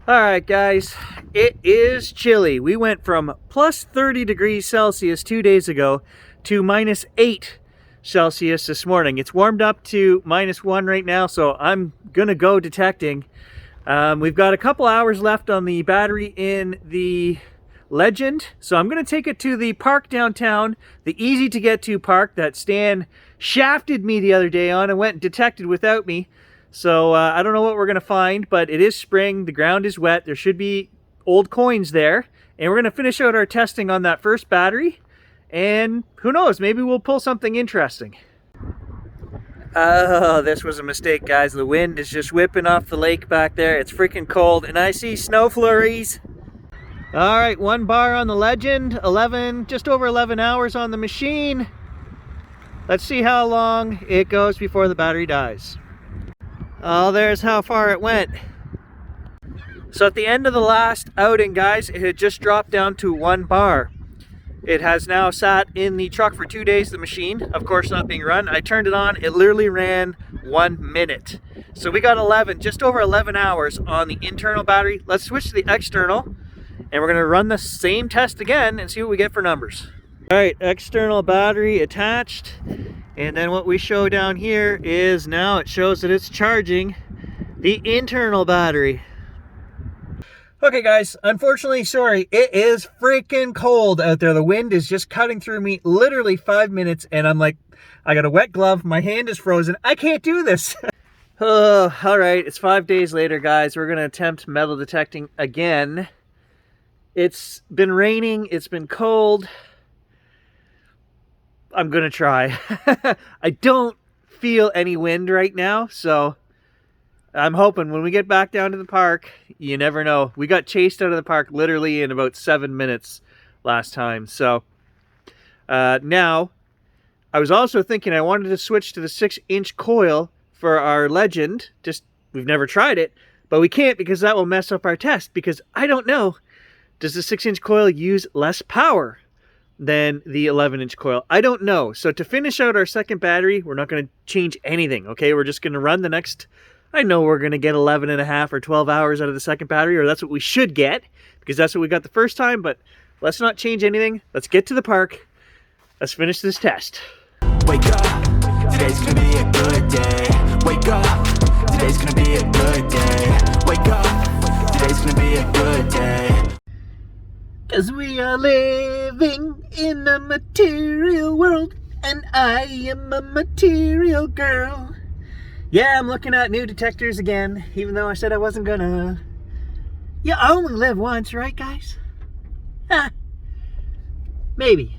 Alright guys, it is chilly. We went from plus 30 degrees Celsius 2 days ago to minus 8 Celsius this morning. It's warmed up to -1 right now, so I'm gonna go detecting. We've got a couple hours left on the battery in the Legend, so I'm gonna take it to the park downtown, the easy to get to park that Stan shafted me the other day on and went and detected without me. So I don't know what we're going to find, but it is spring, the ground is wet, there should be old coins there, and we're going to finish out our testing on that first battery, and who knows, maybe we'll pull something interesting. Oh, this was a mistake, guys. The wind is just whipping off the lake back there. It's freaking cold, and I see snow flurries. Alright, 1 bar on the Legend, just over 11 hours on the machine. Let's see how long it goes before the battery dies. Oh, there's how far it went. So at the end of the last outing, guys, it had just dropped down to 1 bar. It has now sat in the truck for 2 days, the machine, of course not being run. I turned it on, it literally ran 1 minute. So we got just over 11 hours on the internal battery. Let's switch to the external, and we're gonna run the same test again and see what we get for numbers. All right, external battery attached. And then what we show down here is now it shows that it's charging the internal battery. Okay guys, unfortunately, sorry, it is freaking cold out there. The wind is just cutting through me literally 5 minutes, and I'm like, I got a wet glove, my hand is frozen, I can't do this. Oh, all right, it's 5 days later, guys. We're gonna attempt metal detecting again. It's been raining, it's been cold. I'm gonna try. I don't feel any wind right now, so I'm hoping when we get back down to the park, you never know. We got chased out of the park literally in about 7 minutes last time. So now I was also thinking I wanted to switch to the 6-inch coil for our Legend. We've never tried it, but we can't because that will mess up our test, because I don't know, does the 6-inch coil use less power than the 11-inch coil? I don't know. So to finish out our second battery, we're not going to change anything, okay? We're just going to run the next, I know we're going to get 11.5 or 12 hours out of the second battery, or that's what we should get, because that's what we got the first time, but let's not change anything. Let's get to the park. Let's finish this test. Wake up, today's going to be a good day. Wake up, today's going to be a good day. Wake up, today's going to be a good day. 'Cause we are living in a material world, and I am a material girl. Yeah, I'm looking at new detectors again, even though I said I wasn't gonna. You only live once, right, guys? Huh. Maybe.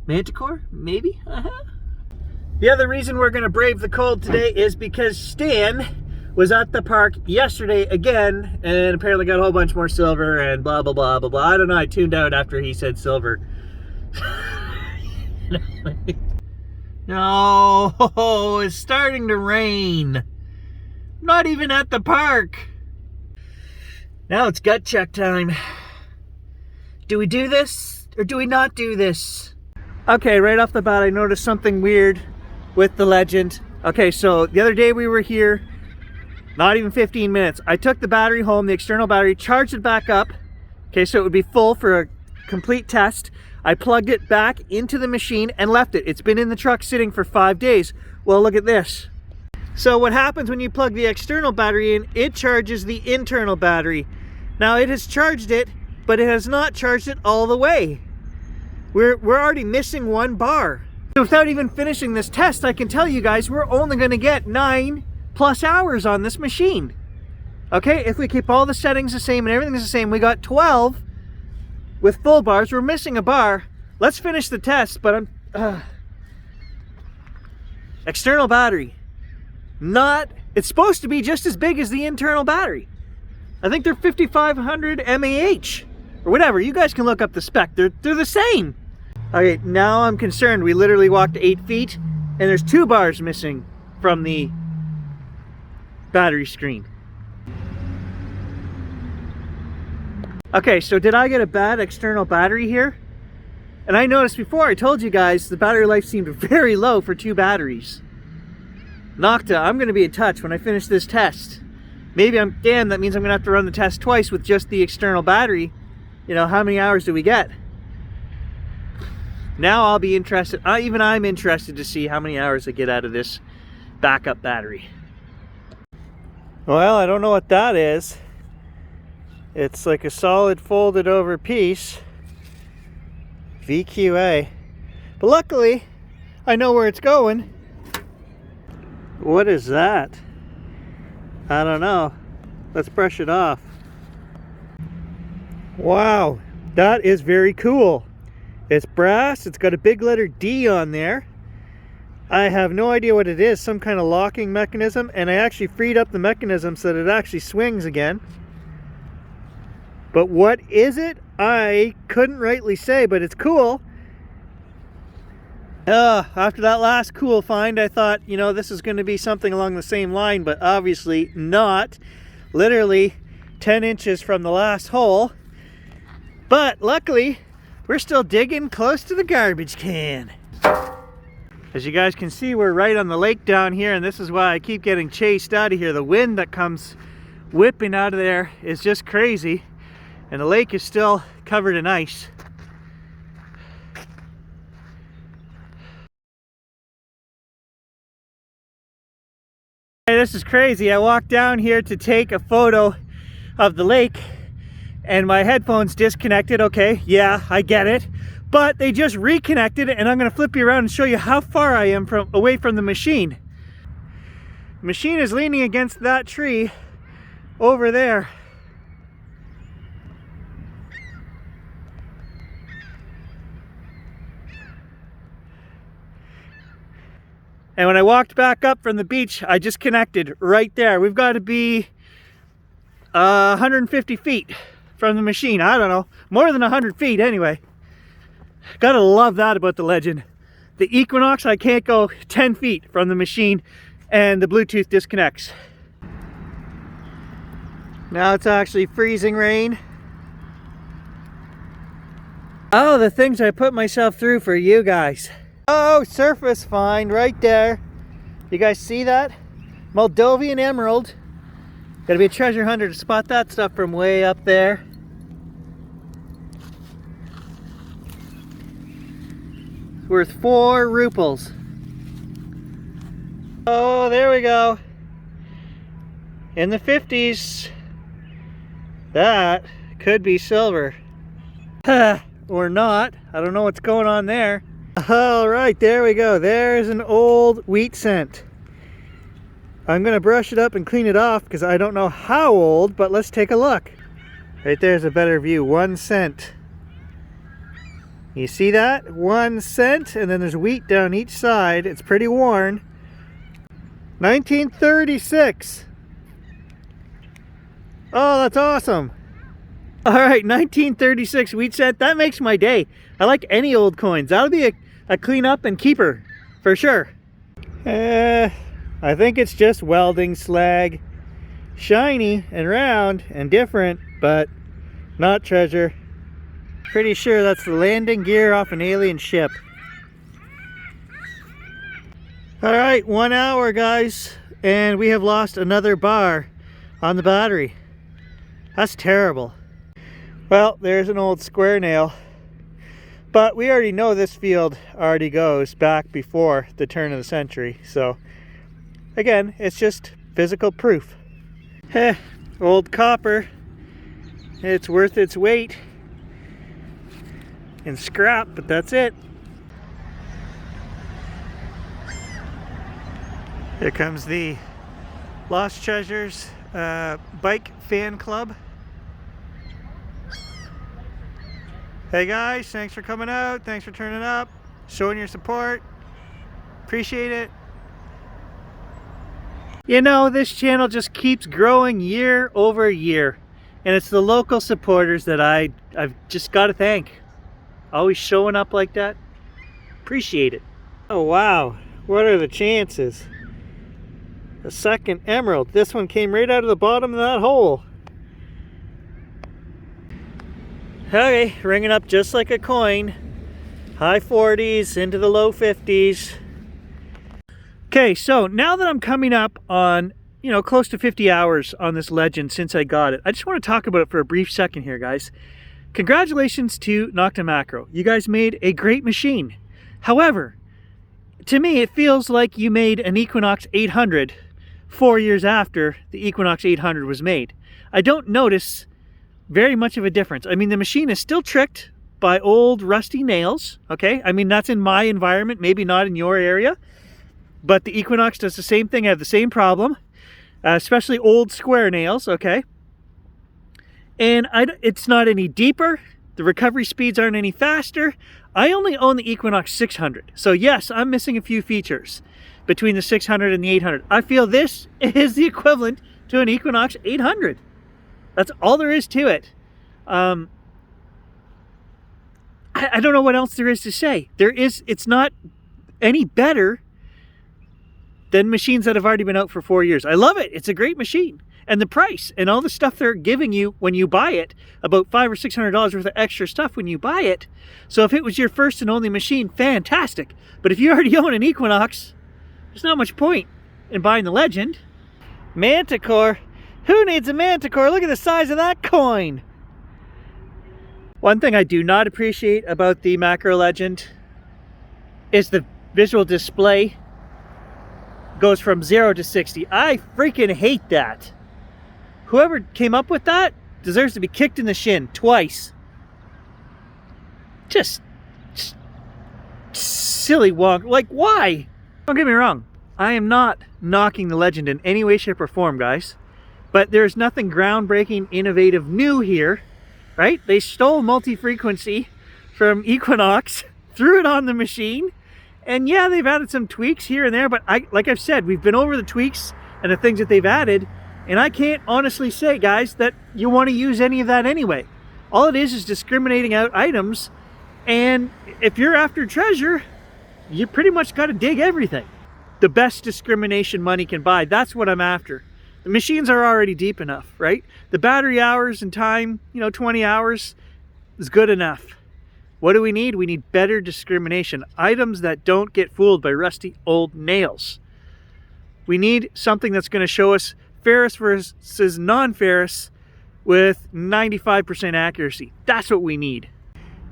Manticore? Maybe? The other reason we're gonna brave the cold today is because Stan was at the park yesterday again, and apparently got a whole bunch more silver and blah, blah, blah, blah, blah. I don't know, I tuned out after he said silver. No, it's starting to rain. I'm not even at the park. Now it's gut check time. Do we do this, or do we not do this? Okay, right off the bat, I noticed something weird with the Legend. Okay, so the other day we were here, not even 15 minutes. I took the battery home, the external battery, charged it back up. Okay, so it would be full for a complete test. I plugged it back into the machine and left it. It's been in the truck sitting for 5 days. Well, look at this. So what happens when you plug the external battery in, it charges the internal battery. Now it has charged it, but it has not charged it all the way. We're already missing 1 bar. So without even finishing this test, I can tell you guys, we're only gonna get 9+ hours on this machine. Okay, if we keep all the settings the same and everything's the same, we got 12 with full bars. We're missing a bar. Let's finish the test, but external battery. It's supposed to be just as big as the internal battery. I think they're 5500 mAh or whatever. You guys can look up the spec. They're the same. Okay, now I'm concerned. We literally walked 8 feet and there's 2 bars missing from the battery screen. Okay, so did I get a bad external battery here? And I noticed before, I told you guys, the battery life seemed very low for 2 batteries. Nocta, I'm going to be in touch when I finish this test. maybe damn, that means I'm gonna have to run the test twice with just the external battery. You know, how many hours do we get? Now I'll be interested, even I'm interested to see how many hours I get out of this backup battery. Well, I don't know what that is. It's like a solid folded over piece. VQA. But luckily, I know where it's going. What is that? I don't know. Let's brush it off. Wow, that is very cool. It's brass, it's got a big letter D on there. I have no idea what it is, some kind of locking mechanism, and I actually freed up the mechanism so that it actually swings again. But what is it? I couldn't rightly say, but it's cool. After that last cool find, I thought, you know, this is going to be something along the same line, but obviously not. Literally 10 inches from the last hole. But luckily, we're still digging close to the garbage can. As you guys can see, we're right on the lake down here, and this is why I keep getting chased out of here. The wind that comes whipping out of there is just crazy, and the lake is still covered in ice. Hey, this is crazy. I walked down here to take a photo of the lake, and my headphones disconnected. Okay, yeah, I get it. But they just reconnected, and I'm going to flip you around and show you how far I am away from the machine. The machine is leaning against that tree over there. And when I walked back up from the beach, I just connected right there. We've got to be 150 feet from the machine. I don't know, more than 100 feet anyway. Gotta love that about the Legend. The Equinox, I can't go 10 feet from the machine and the Bluetooth disconnects. Now it's actually freezing rain. Oh, the things I put myself through for you guys. Oh, surface find right there. You guys see that? Moldovan emerald. Gotta be a treasure hunter to spot that stuff from way up there. Worth 4 ruples. Oh, there we go. In the 50s. That could be silver. Or not. I don't know what's going on there. All right, there we go. There's an old wheat cent. I'm gonna brush it up and clean it off because I don't know how old, but let's take a look. Right there's a better view. 1 cent. You see that? 1 cent, and then there's wheat down each side. It's pretty worn. 1936. Oh, that's awesome. All right, 1936 wheat cent. That makes my day. I like any old coins. That'll be a clean up and keeper for sure. I think it's just welding slag. Shiny and round and different, but not treasure. Pretty sure that's the landing gear off an alien ship. All right, 1 hour, guys, and we have lost another bar on the battery. That's terrible. Well, there's an old square nail. But we already know this field already goes back before the turn of the century. So, again, it's just physical proof. Old copper. It's worth its weight in scrap, but that's it. Here comes the Lost Treasures Bike Fan Club. Hey guys, thanks for coming out, thanks for turning up, showing your support, appreciate it. You know, this channel just keeps growing year over year, and it's the local supporters that I've just got to thank. Always showing up like that, appreciate it. Oh wow, what are the chances? A second emerald. This one came right out of the bottom of that hole. Okay, ringing up just like a coin. High 40s into the low 50s. Okay, so now that I'm coming up on you know, close to 50 hours on this Legend since I got it. I just want to talk about it for a brief second here, guys. Congratulations to Nocta Makro. You guys made a great machine. However, to me, it feels like you made an Equinox 800 4 years after the Equinox 800 was made. I don't notice very much of a difference. I mean, the machine is still tricked by old rusty nails, okay? I mean, that's in my environment, maybe not in your area, but the Equinox does the same thing. I have the same problem, especially old square nails, okay? And it's not any deeper. The recovery speeds aren't any faster. I only own the Equinox 600. So yes, I'm missing a few features between the 600 and the 800. I feel this is the equivalent to an Equinox 800. That's all there is to it. I don't know what else there is to say. It's not any better than machines that have already been out for 4 years. I love it. It's a great machine. And the price and all the stuff they're giving you when you buy it, about $500 or $600 worth of extra stuff when you buy it. So if it was your first and only machine, fantastic. But if you already own an Equinox, there's not much point in buying the Legend. Manticore? Who needs a Manticore? Look at the size of that coin. One thing I do not appreciate about the Makro Legend is the visual display goes from 0 to 60. I freaking hate that. Whoever came up with that deserves to be kicked in the shin twice. Just silly wonk. Like, why? Don't get me wrong. I am not knocking the Legend in any way, shape, or form, guys. But there's nothing groundbreaking, innovative, new here, right? They stole multi-frequency from Equinox, threw it on the machine, and yeah, they've added some tweaks here and there, but like I've said, we've been over the tweaks and the things that they've added, and I can't honestly say, guys, that you want to use any of that anyway. All it is discriminating out items, and if you're after treasure, you pretty much got to dig everything. The best discrimination money can buy, that's what I'm after. The machines are already deep enough, right? The battery hours and time, you know, 20 hours is good enough. What do we need? We need better discrimination. Items that don't get fooled by rusty old nails. We need something that's going to show us ferrous versus non-ferrous with 95% accuracy. That's what we need.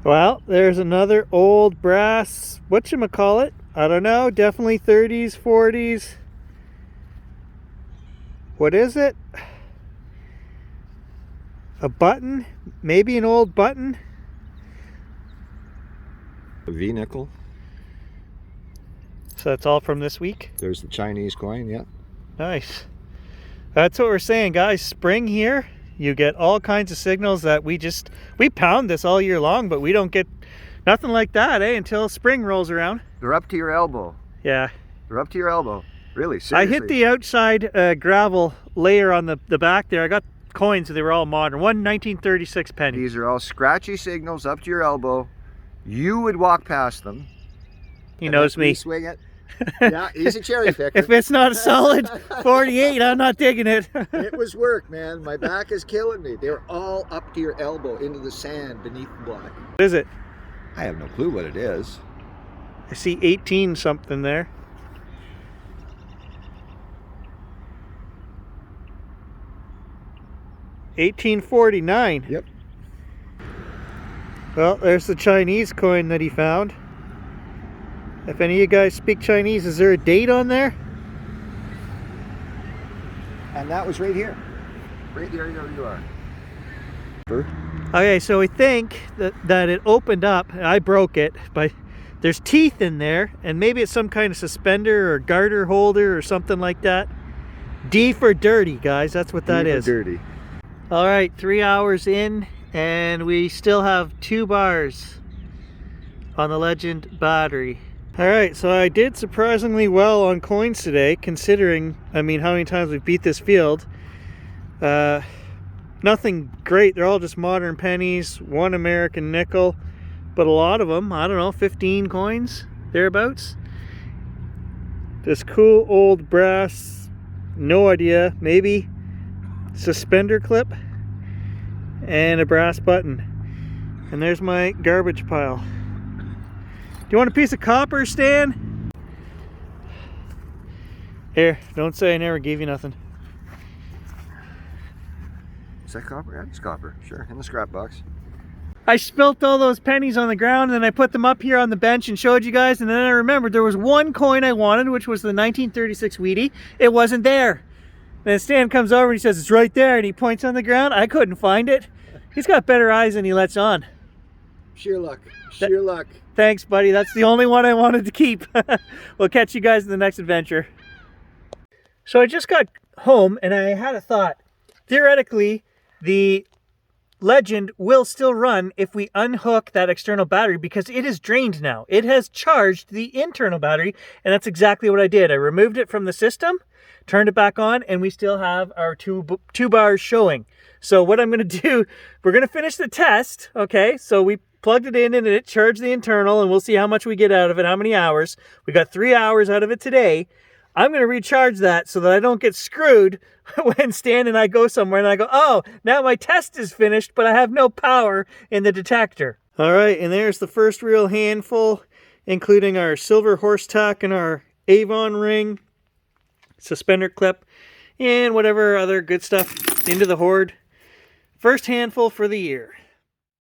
Well, there's another old brass, whatchamacallit? I don't know, definitely 30s, 40s. What is it? A button? Maybe an old button? A V-nickel. So that's all from this week? There's the Chinese coin, yeah. Nice. That's what we're saying, guys. Spring here, you get all kinds of signals that we pound this all year long, but we don't get nothing like that, until spring rolls around. They're up to your elbow. Yeah. They're up to your elbow. Really, seriously. I hit the outside gravel layer on the back there. I got coins, so they were all modern. One 1936 penny. These are all scratchy signals up to your elbow. You would walk past them. He knows me. Swing it. Yeah, he's a cherry picker. If it's not a solid 48, I'm not digging it. It was work, man. My back is killing me. They're all up to your elbow into the sand beneath the block. What is it? I have no clue what it is. I see 18 something there. $18.49. Yep. Well, there's the Chinese coin that he found. If any of you guys speak Chinese, is there a date on there? And that was right here. Right there, you are. Okay, so we think that it opened up. I broke it, but there's teeth in there, and maybe it's some kind of suspender or garter holder or something like that. D for dirty, guys. That's what that is. D for dirty. All right, 3 hours in, and we still have 2 bars on the Legend Battery. All right, so I did surprisingly well on coins today, considering, I mean, how many times we've beat this field. Nothing great. They're all just modern pennies, 1 American nickel, but a lot of them, I don't know, 15 coins, thereabouts. This cool old brass, no idea, maybe suspender clip, and a brass button. And there's my garbage pile. Do you want a piece of copper, Stan? Here, don't say I never gave you nothing. Is that copper? Yeah, it's copper. Sure, in the scrap box. I spilt all those pennies on the ground, and then I put them up here on the bench and showed you guys, and then I remembered there was one coin I wanted, which was the 1936 Wheatie. It wasn't there. Then Stan comes over and he says, it's right there, and he points on the ground. I couldn't find it. He's got better eyes than he lets on. Sheer luck. Sheer luck. Thanks, buddy. That's the only one I wanted to keep. We'll catch you guys in the next adventure. So I just got home, and I had a thought. Theoretically, the Legend will still run if we unhook that external battery, because it is drained now. It has charged the internal battery, and that's exactly what I did. I removed it from the system, turned it back on, and we still have our two bars showing. So what I'm going to do, we're going to finish the test, okay? So we plugged it in and it charged the internal, and we'll see how much we get out of it, how many hours. We got 3 hours out of it today. I'm going to recharge that so that I don't get screwed when Stan and I go somewhere and I go, oh, now my test is finished, but I have no power in the detector. All right, and there's the first real handful, including our silver horse tack and our Avon ring, suspender clip, and whatever other good stuff into the hoard. First handful for the year.